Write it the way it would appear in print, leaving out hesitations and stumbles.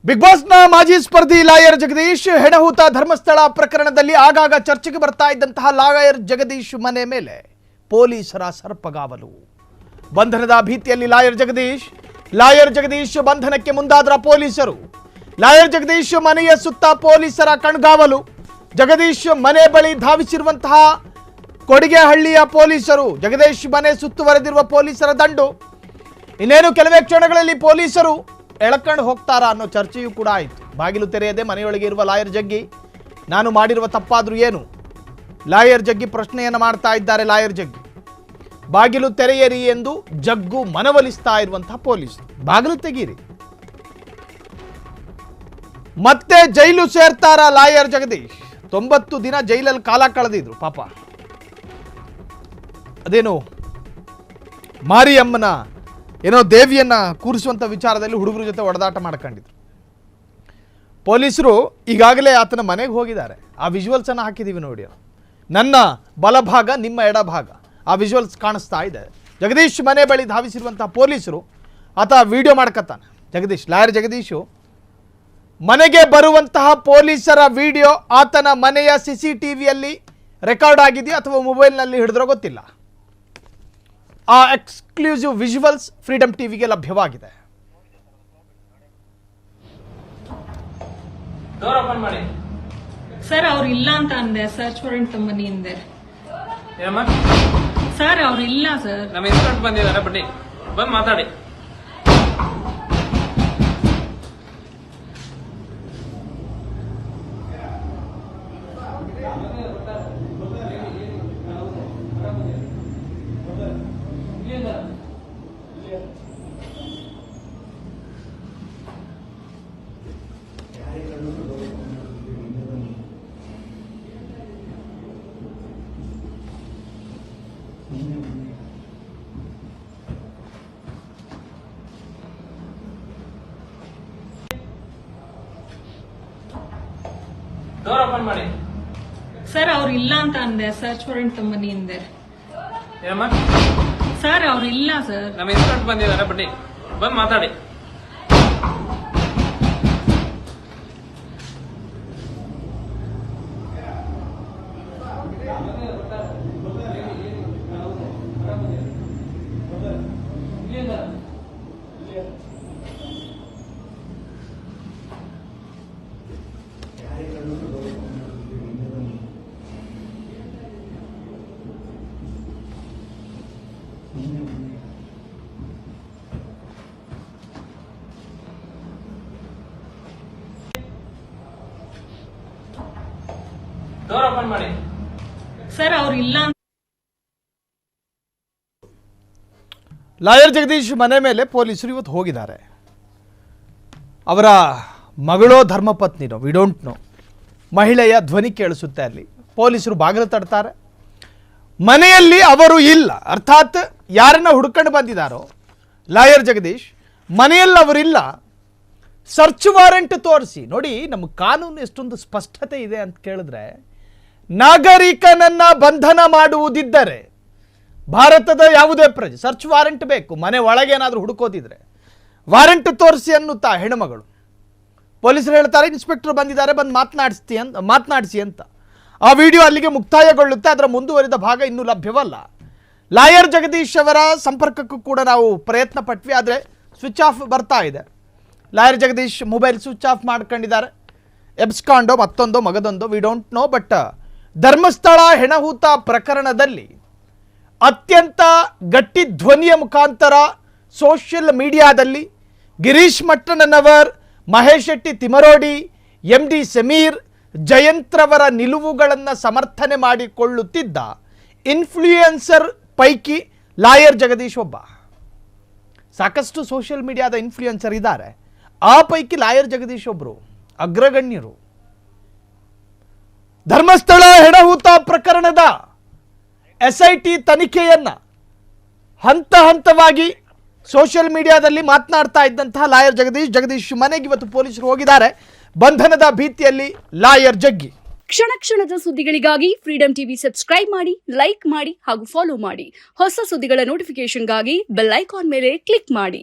Big ಬಾಸ್ನ ಮಾಜಿ ಸ್ಪರ್ಧಿ lawyer Jagadish ಹೆಣಹೂತ Dharmasthala ಪ್ರಕರಣದಲ್ಲಿ ಆಗಾಗ ಚರ್ಚೆಗೆ ಬರ್ತಾ ಇದ್ದಂತಹ ಲಾಯರ್ ಜಗದೀಶ್ ಮನೆ ಮೇಲೆ ಪೊಲೀಸರ ಸರ್ಪಗಾವಲು. ಬಂಧನದ ಭೀತಿಯಲ್ಲಿ ಲಾಯರ್ ಜಗದೀಶ್ ಬಂಧನಕ್ಕೆ ಮುಂದಾದ ಪೊಲೀಸರು. ಲಾಯರ್ ಜಗದೀಶ್ ಮನೆಯ ಸುತ್ತ ಪೊಲೀಸರ ಕಣ್ಗಾವಲು. ಜಗದೀಶ್ ಮನೆ ಬಳಿ ಧಾವಿಸಿರುವಂತಹ ಕೊಡಿಗೆಹಳ್ಳಿಯ ಪೊಲೀಸರು. ಜಗದೀಶ್ ಮನೆ ಸುತ್ತುವರೆದಿರುವ ಪೊಲೀಸರ ದಂಡು. ಇನ್ನೇನು ಕೆಲವೇ ಕ್ಷಣಗಳಲ್ಲಿ ಪೊಲೀಸರು ಎಳಕೊಂಡು ಹೋಗ್ತಾರಾ ಅನ್ನೋ ಚರ್ಚೆಯೂ ಕೂಡ ಆಯಿತು. ಬಾಗಿಲು ತೆರೆಯದೆ ಮನೆಯೊಳಗೆ ಇರುವ ಲಾಯರ್ ಜಗ್ಗಿ, ನಾನು ಮಾಡಿರುವ ತಪ್ಪಾದರೂ ಏನು? ಲಾಯರ್ ಜಗ್ಗಿ ಪ್ರಶ್ನೆಯನ್ನು ಮಾಡ್ತಾ ಇದ್ದಾರೆ. ಲಾಯರ್ ಜಗ್ಗಿ ಬಾಗಿಲು ತೆರೆಯರಿ ಎಂದು ಜಗ್ಗು ಮನವೊಲಿಸ್ತಾ ಇರುವಂತಹ ಪೊಲೀಸರು. ಬಾಗಿಲು ತೆಗೀರಿ. ಮತ್ತೆ ಜೈಲು ಸೇರ್ತಾರ ಲಾಯರ್ ಜಗದೀಶ್. 90 ದಿನ ಜೈಲಲ್ಲಿ ಕಾಲ ಕಳೆದಿದ್ರು ಪಾಪ. ಅದೇನು ಮಾರಿಯಮ್ಮನ ಏನೋ ದೇವಿಯನ್ನ ಕೂರಿಸುವಂಥ ವಿಚಾರದಲ್ಲಿ ಹುಡುಗರ ಜೊತೆ ಒಡೆದಾಟ ಮಾಡ್ಕೊಂಡಿದ್ರು. ಪೊಲೀಸರು ಈಗಾಗಲೇ ಆತನ ಮನೆಗೆ ಹೋಗಿದ್ದಾರೆ. ಆ ವಿಜುವಲ್ಸನ್ನು ಹಾಕಿದ್ದೀವಿ ನೋಡಿ. ನನ್ನ ಬಲಭಾಗ, ನಿಮ್ಮ ಎಡಭಾಗ, ಆ ವಿಜುವಲ್ಸ್ ಕಾಣಿಸ್ತಾ ಇದೆ. ಜಗದೀಶ್ ಮನೆ ಬಳಿ ಧಾವಿಸಿರುವಂಥ ಪೊಲೀಸರು. ಆತ ವಿಡಿಯೋ ಮಾಡ್ಕತ್ತಾನೆ. ಲಾಯರ್ ಜಗದೀಶು ಮನೆಗೆ ಬರುವಂತಹ ಪೊಲೀಸರ ವಿಡಿಯೋ ಆತನ ಮನೆಯ CCTVಯಲ್ಲಿ ರೆಕಾರ್ಡ್ ಆಗಿದೆಯಾ ಅಥವಾ ಮೊಬೈಲ್ನಲ್ಲಿ ಹಿಡಿದ್ರೋ ಗೊತ್ತಿಲ್ಲ. ಆ ಎಕ್ಸ್ಕ್ಲೂಸಿವ್ ವಿಜುವಲ್ಸ್ ಫ್ರೀಡಮ್ ಟಿವಿಗೆ ಲಭ್ಯವಾಗಿದೆ. ಸರ್ ಅವ್ರು ಇಲ್ಲ ಅಂತ ಅಂದೆ. ಸರ್ಚ್ ವಾರೆಂಟ್ ತಮ್ಮನಿ ಅಂದೆ ಸರ್. ಅವ್ರು ಇಲ್ಲ ಸರ್. ನಮ್ಮ ಇನ್ಸ್ಪೆಕ್ಟರ್ ಬಂದಿದ್ದಾರೆ, ಬನ್ನಿ ಬಂದು ಮಾತಾಡಿ. ಡೋರ್ ಓಪನ್ ಮಾಡಿ. ಸರ್ ಅವ್ರು ಇಲ್ಲ ಅಂತ ಅಂದೆ. ಸರ್ಚ್ ವಾರೆಂಟ್ ತಮ್ಮನಿ ಅಂದೆ ಸರ್. ಅವ್ರು ಇಲ್ಲ ಸರ್. ನಮ್ಮ ಇನ್ಸ್ಪೆಕ್ಟರ್ ಬಂದಿದ್ದಾರೆ, ಬನ್ನಿ ಬಂದು ಮಾತಾಡಿ. ಡೋರ್ ಓಪನ್ ಮಾಡಿ. ಸರ್ ಅವ್ರು ಇಲ್ಲ. ಲಾಯರ್ ಜಗದೀಶ್ ಮನೆ ಮೇಲೆ ಪೊಲೀಸರು ಇವತ್ತು ಹೋಗಿದ್ದಾರೆ. ಅವರ ಮಗಳೋ ಧರ್ಮಪತ್ನಿನೋ ವಿ ಡೋಂಟ್ ನೋ. ಮಹಿಳೆಯ ಧ್ವನಿ ಕೇಳಿಸುತ್ತೆ ಅಲ್ಲಿ. ಪೊಲೀಸರು ಬಾಗಿಲು ತಡ್ತಾರೆ. ಮನೆಯಲ್ಲಿ ಅವರು ಇಲ್ಲ, ಅರ್ಥಾತ್ ಯಾರನ್ನ ಹುಡ್ಕೊಂಡು ಬಂದಿದ್ದಾರೋ ಲಾಯರ್ ಜಗದೀಶ್ ಮನೆಯಲ್ಲಿ ಅವರಿಲ್ಲ. ಸರ್ಚ್ ವಾರೆಂಟ್ ತೋರಿಸಿ ನೋಡಿ. ನಮ್ಮ ಕಾನೂನು ಎಷ್ಟೊಂದು ಸ್ಪಷ್ಟತೆ ಇದೆ ಅಂತ ಕೇಳಿದ್ರೆ, ನಾಗರಿಕನನ್ನ ಬಂಧನ ಮಾಡುವುದಿದ್ದರೆ ಭಾರತದ ಯಾವುದೇ ಪ್ರಜೆ ಸರ್ಚ್ ವಾರೆಂಟ್ ಬೇಕು. ಮನೆ ಒಳಗೇನಾದರೂ ಹುಡುಕೋದಿದ್ರೆ ವಾರೆಂಟ್ ತೋರಿಸಿ ಅನ್ನುತ್ತಾ ಹೆಣ್ಣುಮಗಳು. ಪೊಲೀಸರು ಹೇಳ್ತಾರೆ ಇನ್ಸ್ಪೆಕ್ಟರ್ ಬಂದಿದ್ದಾರೆ, ಬಂದು ಮಾತನಾಡಿಸಿ ಅಂತ. ಆ ವಿಡಿಯೋ ಅಲ್ಲಿಗೆ ಮುಕ್ತಾಯಗೊಳ್ಳುತ್ತೆ. ಅದರ ಮುಂದುವರಿದ ಭಾಗ ಇನ್ನೂ ಲಭ್ಯವಲ್ಲ. ಲಾಯರ್ ಜಗದೀಶ್ ಅವರ ಸಂಪರ್ಕಕ್ಕೂ ಕೂಡ ನಾವು ಪ್ರಯತ್ನ ಪಟ್ವಿ, ಆದರೆ ಸ್ವಿಚ್ ಆಫ್ ಬರ್ತಾ ಇದೆ. Lawyer Jagadish mobile switch off ಮಾಡ್ಕೊಂಡಿದ್ದಾರೆ. ಎಬ್ಸ್ಕಾಂಡೋ ಮತ್ತೊಂದೋ ಮಗದೊಂದೋ we don't know. But Dharmasthala ಹೆಣಹೂತ ಪ್ರಕರಣದಲ್ಲಿ ಅತ್ಯಂತ ಗಟ್ಟಿ ಧ್ವನಿಯ ಮುಖಾಂತರ ಸೋಷಿಯಲ್ ಮೀಡಿಯಾದಲ್ಲಿ ಗಿರೀಶ್ ಮಟ್ಟಣ್ಣನವರ್, ಮಹೇಶ್ ಶೆಟ್ಟಿ ತಿಮರೋಡಿ, MD ಸಮೀರ್, ಜಯಂತ್ರವರ ನಿಲುವುಗಳನ್ನು ಸಮರ್ಥನೆ ಮಾಡಿಕೊಳ್ಳುತ್ತಿದ್ದ ಇನ್ಫ್ಲೂಯೆನ್ಸರ್ ಪೈಕಿ ಲಾಯರ್ ಜಗದೀಶ್ ಒಬ್ಬ. ಸಾಕಷ್ಟು ಸೋಷಿಯಲ್ ಮೀಡಿಯಾದ ಇನ್ಫ್ಲೂಯೆನ್ಸರ್ ಇದ್ದಾರೆ. ಆ ಪೈಕಿ ಲಾಯರ್ ಜಗದೀಶ್ ಒಬ್ಬರು ಅಗ್ರಗಣ್ಯರು. ಧರ್ಮಸ್ಥಳ ಹೆಣಹೂತ ಪ್ರಕರಣದ SIT ತನಿಖೆಯನ್ನ ಹಂತ ಹಂತವಾಗಿ ಸೋಷಿಯಲ್ ಮೀಡಿಯಾದಲ್ಲಿ ಮಾತನಾಡ್ತಾ ಇದ್ದಂತಹ ಲಾಯರ್ ಜಗದೀಶ್ ಮನೆಗೆ ಇವತ್ತು ಪೊಲೀಸರು ಹೋಗಿದ್ದಾರೆ. ಬಂಧನದ ಭೀತಿಯಲ್ಲಿ ಲಾಯರ್ ಜಗ್ಗಿ. ಕ್ಷಣ ಕ್ಷಣದ ಸುದ್ದಿಗಳಿಗಾಗಿ ಫ್ರೀಡಮ್ ಟಿವಿ ಸಬ್ಸ್ಕ್ರೈಬ್ ಮಾಡಿ, ಲೈಕ್ ಮಾಡಿ ಹಾಗೂ ಫಾಲೋ ಮಾಡಿ. ಹೊಸ ಸುದ್ದಿಗಳ ನೋಟಿಫಿಕೇಶನ್ಗಾಗಿ ಬೆಲ್ ಐಕಾನ್ ಮೇಲೆ ಕ್ಲಿಕ್ ಮಾಡಿ.